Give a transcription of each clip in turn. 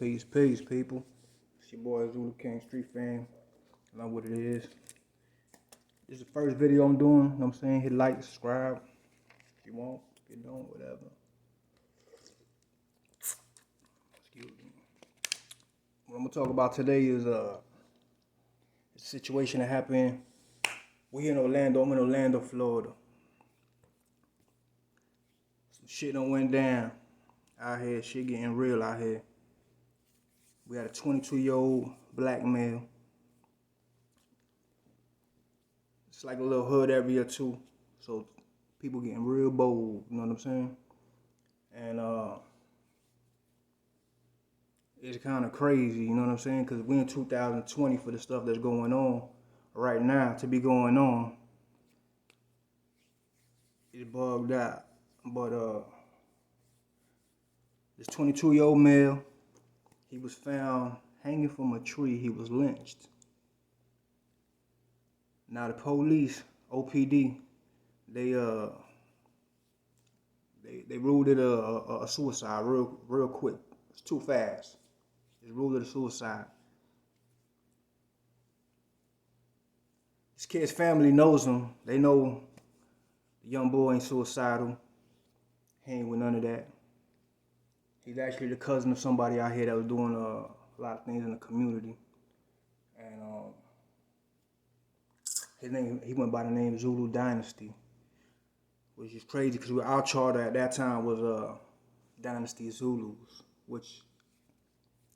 Peace, people. It's your boy Zulu King Street Fan. I know what it is. This is the first video I'm doing. You know what I'm saying? Hit like, subscribe. If you want, if you don't, whatever. Excuse me. What I'm gonna talk about today is a situation that happened. We're in Orlando. I'm in Orlando, Florida. Some shit done went down out here. Shit getting real out here. We had a 22-year-old black male. It's like a little hood area too, so people getting real bold, you know what I'm saying? And it's kind of crazy, you know what I'm saying? Because we in 2020 for the stuff that's going on right now to be going on. It's bugged out, but this 22-year-old male, he was found hanging from a tree. He was lynched. Now the police, OPD, they ruled it a suicide real quick. It's too fast. It's ruled it a suicide. This kid's family knows him. They know the young boy ain't suicidal. He ain't with none of that. He's actually the cousin of somebody out here that was doing a lot of things in the community. And his name, he went by the name Zulu Dynasty, which is crazy because our charter at that time was Dynasty Zulus, which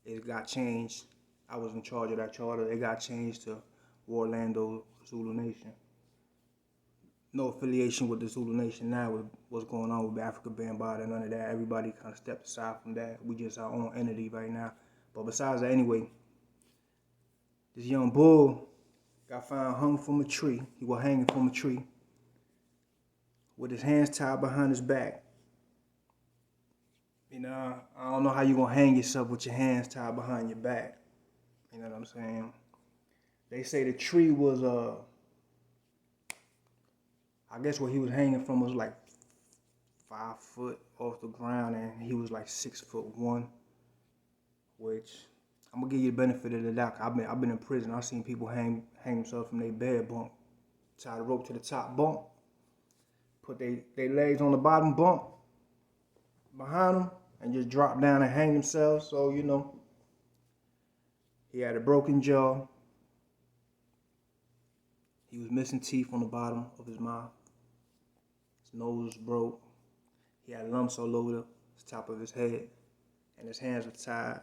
it got changed. I was in charge of that charter. It got changed to Orlando Zulu Nation. No affiliation with the Zulu Nation now with what's going on with Africa Bambaataa and none of that. Everybody kind of stepped aside from that. We just our own entity right now. But besides that, anyway, this young bull got found hung from a tree. He was hanging from a tree with his hands tied behind his back. You know, I don't know how you gonna hang yourself with your hands tied behind your back. You know what I'm saying? They say the tree was I guess where he was hanging from was like 5 foot off the ground, and he was like 6'1", which I'm gonna give you the benefit of the doubt. I've been in prison. I've seen people hang themselves from their bed bunk, tie the rope to the top bunk, put their legs on the bottom bunk behind them, and just drop down and hang themselves. So you know, he had a broken jaw. He was missing teeth on the bottom of his mouth. His nose was broke. He had lumps all over the top of his head, and his hands were tied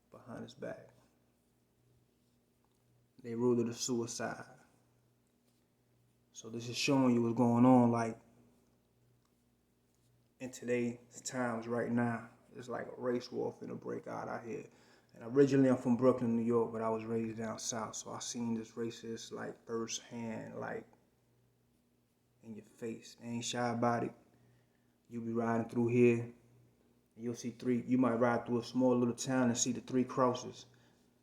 behind his back. They ruled it a suicide. So this is showing you what's going on, like, in today's times right now. It's like a race war finna break out here. And originally I'm from Brooklyn, New York, but I was raised down south, so I seen this racist like firsthand, like in your face. They ain't shy about it. You be riding through here, and you'll see you might ride through a small little town and see the 3 crosses.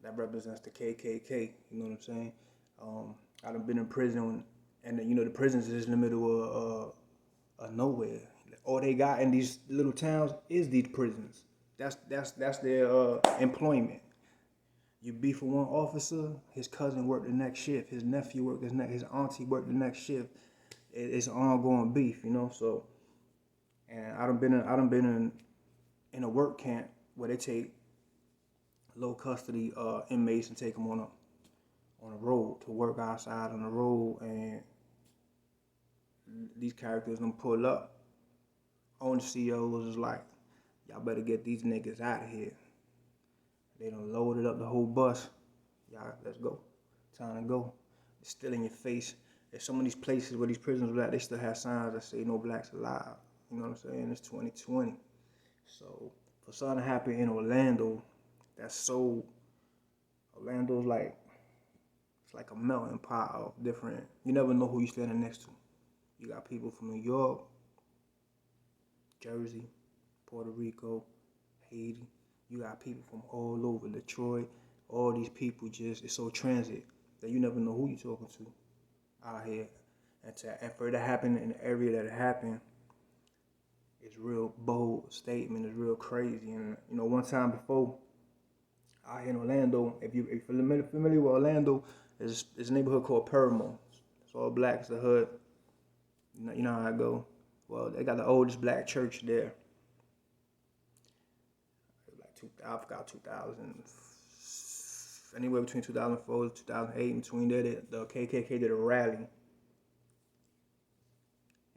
That represents the KKK, you know what I'm saying? I done been in prison, and you know the prisons is in the middle of nowhere. All they got in these little towns is these prisons. That's their employment. You beef with one officer, his cousin worked the next shift, his nephew worked his auntie worked the next shift. It's an ongoing beef, you know. So, and I done been in a work camp where they take low custody inmates and take them on a road to work outside on the road, and these characters them pull up on the CEOs is like, y'all better get these niggas out of here. They done loaded up the whole bus. Y'all, let's go. Time to go. It's still in your face. There's some of these places where these prisons are at, they still have signs that say no blacks allowed. You know what I'm saying? It's 2020. So for something to happen in Orlando, Orlando's like, it's like a melting pot of different, you never know who you're standing next to. You got people from New York, Jersey, Puerto Rico, Haiti. You got people from all over, Detroit. All these people it's so transit that you never know who you're talking to out here. And for it to happen in the area that it happened, it's real bold statement. It's real crazy. And you know, one time before, out here in Orlando. If you're familiar with Orlando, there's a neighborhood called Paramount. It's all black. It's the hood. You know how I go. Well, they got the oldest black church there. I forgot 2000, anywhere between 2004 and 2008. In between there, the KKK did a rally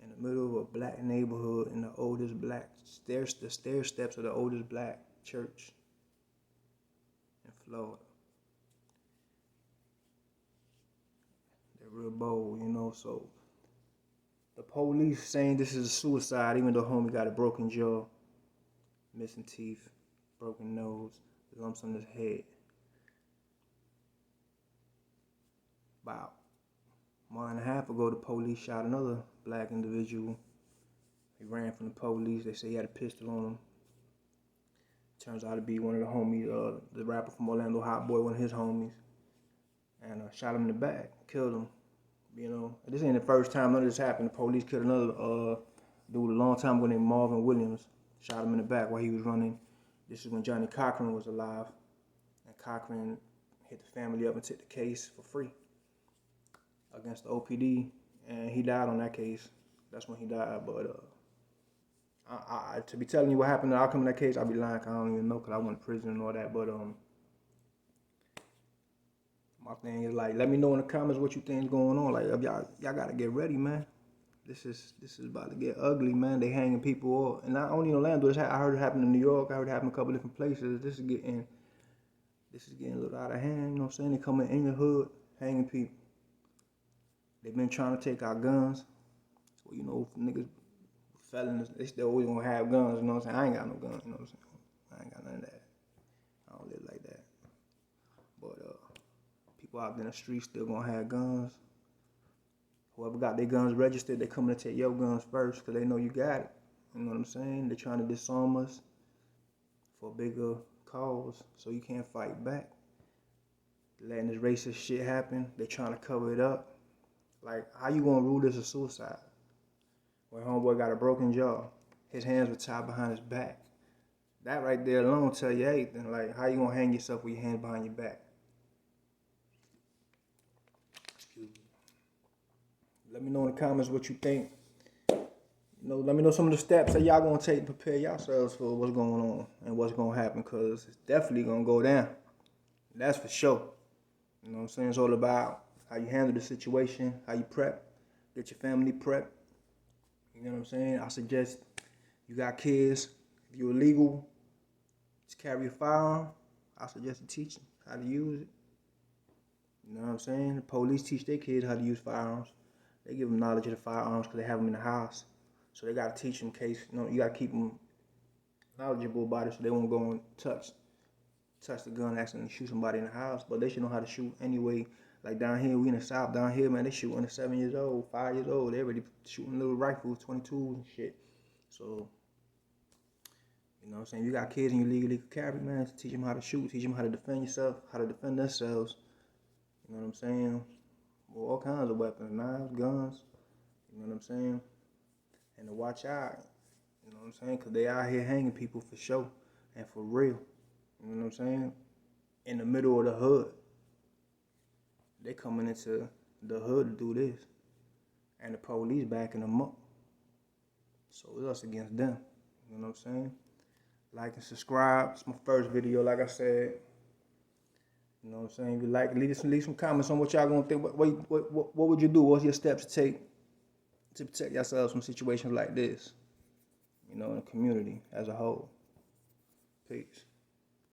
in the middle of a black neighborhood in the oldest black the stair steps of the oldest black church in Florida. They're real bold, you know. So the police saying this is a suicide, even though homie got a broken jaw, missing teeth, broken nose, lumps on his head. About a month and a half ago, the police shot another black individual. He ran from the police. They say he had a pistol on him. Turns out to be one of the homies, the rapper from Orlando, Hot Boy, one of his homies. And shot him in the back, killed him. You know, this ain't the first time none of this happened. The police killed another dude a long time ago named Marvin Williams. Shot him in the back while he was running. This is when Johnny Cochran was alive. And Cochran hit the family up and took the case for free against the OPD. And he died on that case. That's when he died. But to be telling you what happened, the outcome of that case, I'll be lying. I don't even know because I went to prison and all that. But my thing is, like, let me know in the comments what you think is going on. Like, y'all gotta get ready, man. This is about to get ugly, man. They hanging people up, and not only in Orlando. I heard it happen in New York. I heard it happen in a couple different places. This is getting a little out of hand. You know what I'm saying? They coming in your hood, hanging people. They've been trying to take our guns. Well, you know, niggas, felons, they still always gonna have guns. You know what I'm saying? I ain't got no guns. You know what I'm saying? I ain't got none of that. I don't live like that. But people out there in the streets still gonna have guns. Whoever got their guns registered, they coming to take your guns first because they know you got it. You know what I'm saying? They're trying to disarm us for a bigger cause, so you can't fight back. They're letting this racist shit happen. They're trying to cover it up. Like, how you gonna rule this a suicide? When homeboy got a broken jaw, his hands were tied behind his back. That right there alone tell you everything. Like, how you gonna hang yourself with your hands behind your back? Excuse me. Let me know in the comments what you think. You know, let me know some of the steps that y'all gonna take to prepare yourselves for what's going on and what's gonna happen, because it's definitely gonna go down. That's for sure. You know what I'm saying? It's all about how you handle the situation, how you prep, get your family prep. You know what I'm saying? I suggest you got kids, if you're illegal to carry a firearm, I suggest you teach them how to use it. You know what I'm saying? The police teach their kids how to use firearms. They give them knowledge of the firearms because they have them in the house. So they got to teach them in case, you know, you got to keep them knowledgeable about it so they won't go and touch the gun and accidentally shoot somebody in the house. But they should know how to shoot anyway. Like down here, we in the South, down here, man, they shooting at 7 years old, 5 years old. They already shooting little rifles, 22s and shit. So, you know what I'm saying? You got kids and you legally carry, man, teach them how to shoot, teach them how to defend yourself, how to defend themselves. You know what I'm saying? Well, all kinds of weapons, knives, guns, you know what I'm saying? And to watch out, you know what I'm saying? Because they out here hanging people for sure and for real. You know what I'm saying? In the middle of the hood. They coming into the hood to do this. And the police backing them up. So it's us against them. You know what I'm saying? Like and subscribe. It's my first video, like I said. You know what I'm saying? If you like, leave some comments on what y'all gonna think. What would you do? What's your steps to take to protect yourselves from situations like this? You know, in the community as a whole. Peace.